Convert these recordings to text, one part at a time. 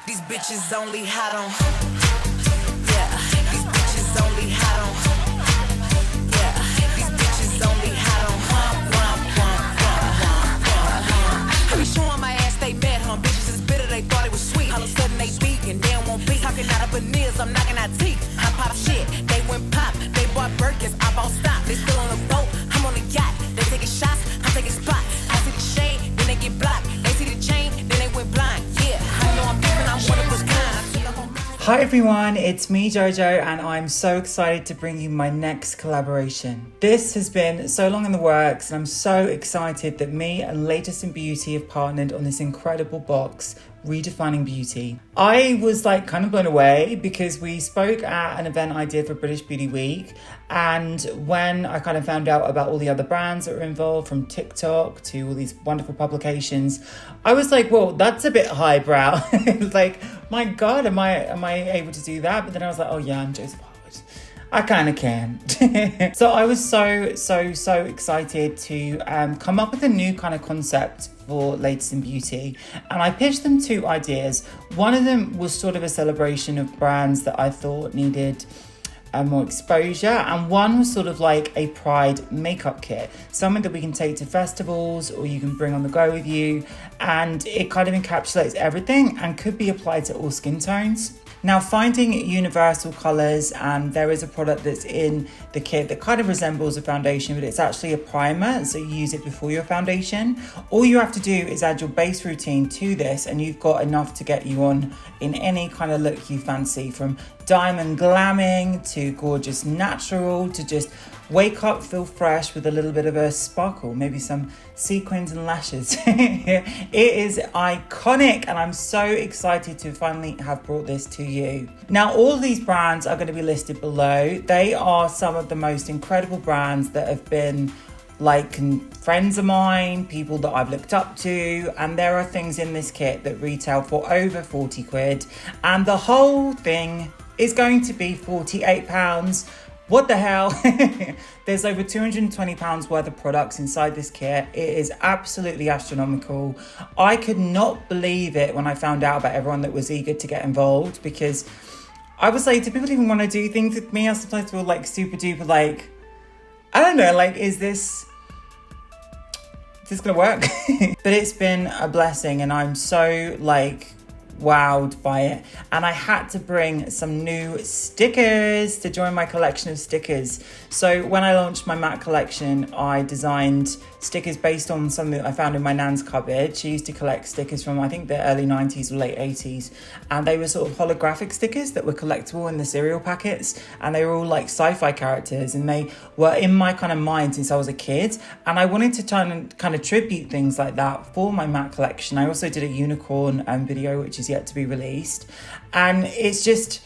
These bitches only hot on. Yeah, these bitches only hot on. Yeah, these bitches only hot on. I be showing my ass they mad, huh? Bitches is bitter, they thought it was sweet. All of a sudden they beating, they don't want beat. Talking out of veneers, I'm knocking out teeth. I pop shit, they went pop. They bought Birkins, I bought stock. They still on the boat, I'm on the yacht. They taking shots, I'm taking spots. I see the shade, then they get blocked. They see the chain, then they went blind. Yeah, I know I'm different, I'm one of a kind. Hi everyone, it's me Jojo and I'm so excited to bring you my next collaboration. This has been so long in the works and I'm so excited that me and Latest in Beauty have partnered on this incredible box, Redefining Beauty. I was kind of blown away because we spoke at an event I did for British Beauty Week, and when I kind of found out about all the other brands that were involved, from TikTok to all these wonderful publications, I was like, well, that's a bit highbrow. It was like, my God, am I able to do that? But then I was like, oh yeah, I'm Joseph Harwood. I kind of can. So I was so excited to come up with a new kind of concept for Latest in Beauty. And I pitched them two ideas. One of them was sort of a celebration of brands that I thought needed more exposure, and one was sort of like a pride makeup kit, something that we can take to festivals or you can bring on the go with you, and it kind of encapsulates everything and could be applied to all skin tones. Now, finding universal colours, and there is a product that's in the kit that kind of resembles a foundation, but it's actually a primer, so you use it before your foundation. All you have to do is add your base routine to this and you've got enough to get you on in any kind of look you fancy, from diamond glamming to gorgeous natural to just wake up, feel fresh with a little bit of a sparkle, maybe some sequins and lashes. It is iconic and I'm so excited to finally have brought this to you. Now, all of these brands are going to be listed below. They are some of the most incredible brands that have been friends of mine, people that I've looked up to, and there are things in this kit that retail for over 40 quid, and the whole thing is going to be £48. What the hell? There's over £220 worth of products inside this kit. It is absolutely astronomical. I could not believe it when I found out about everyone that was eager to get involved, because I was like, do people even want to do things with me? I sometimes feel super duper I don't know, is this gonna work? But it's been a blessing and I'm so wowed by it, and I had to bring some new stickers to join my collection of stickers. So when I launched my matte collection, I designed stickers based on something that I found in my nan's cupboard. She used to collect stickers from I think the early 90s or late 80s, and they were sort of holographic stickers that were collectible in the cereal packets, and they were all sci-fi characters, and they were in my kind of mind since I was a kid, and I wanted to try and kind of tribute things like that for my matte collection. I also did a unicorn video which is yet to be released, and it's just,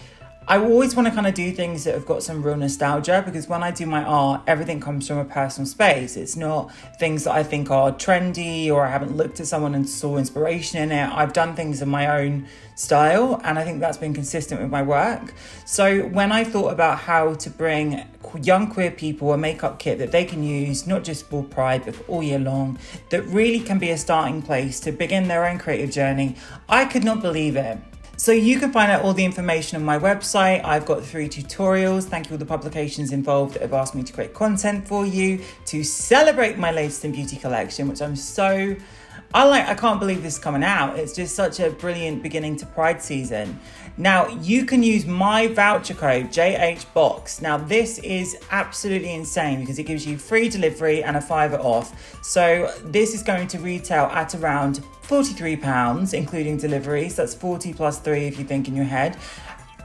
I always want to kind of do things that have got some real nostalgia, because when I do my art, everything comes from a personal space. It's not things that I think are trendy, or I haven't looked at someone and saw inspiration in it. I've done things in my own style, and I think that's been consistent with my work. So when I thought about how to bring young queer people a makeup kit that they can use not just for Pride but for all year long, that really can be a starting place to begin their own creative journey, I could not believe it. So you can find out all the information on my website. I've got 3 tutorials. Thank you all the publications involved that have asked me to create content for you to celebrate my Latest in Beauty collection, which I can't believe this is coming out. It's just such a brilliant beginning to Pride season. Now, you can use my voucher code, JHBOX. Now, this is absolutely insane because it gives you free delivery and a £5 off. So this is going to retail at around £43, including deliveries. That's 40 plus 3 if you think in your head.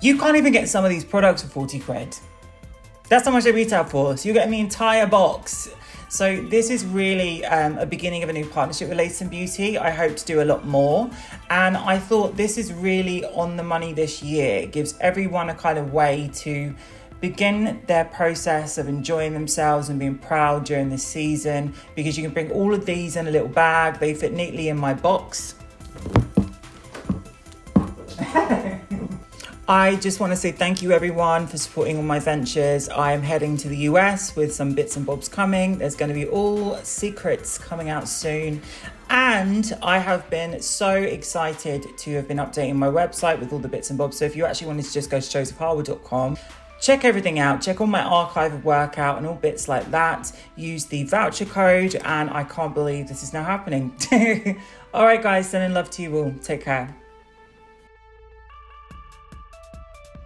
You can't even get some of these products for 40 quid. That's how much they retail for. So you're getting the entire box. So this is really a beginning of a new partnership with Latest in Beauty. I hope to do a lot more. And I thought this is really on the money this year. It gives everyone a kind of way to begin their process of enjoying themselves and being proud during this season, because you can bring all of these in a little bag. They fit neatly in my box. I just want to say thank you everyone for supporting all my ventures. I am heading to the US with some bits and bobs coming. There's going to be all secrets coming out soon. And I have been so excited to have been updating my website with all the bits and bobs. So if you actually wanted to just go to josephharwood.com, check everything out, check all my archive of workout and all bits like that. Use the voucher code, and I can't believe this is now happening. All right, guys, sending love to you all. Take care.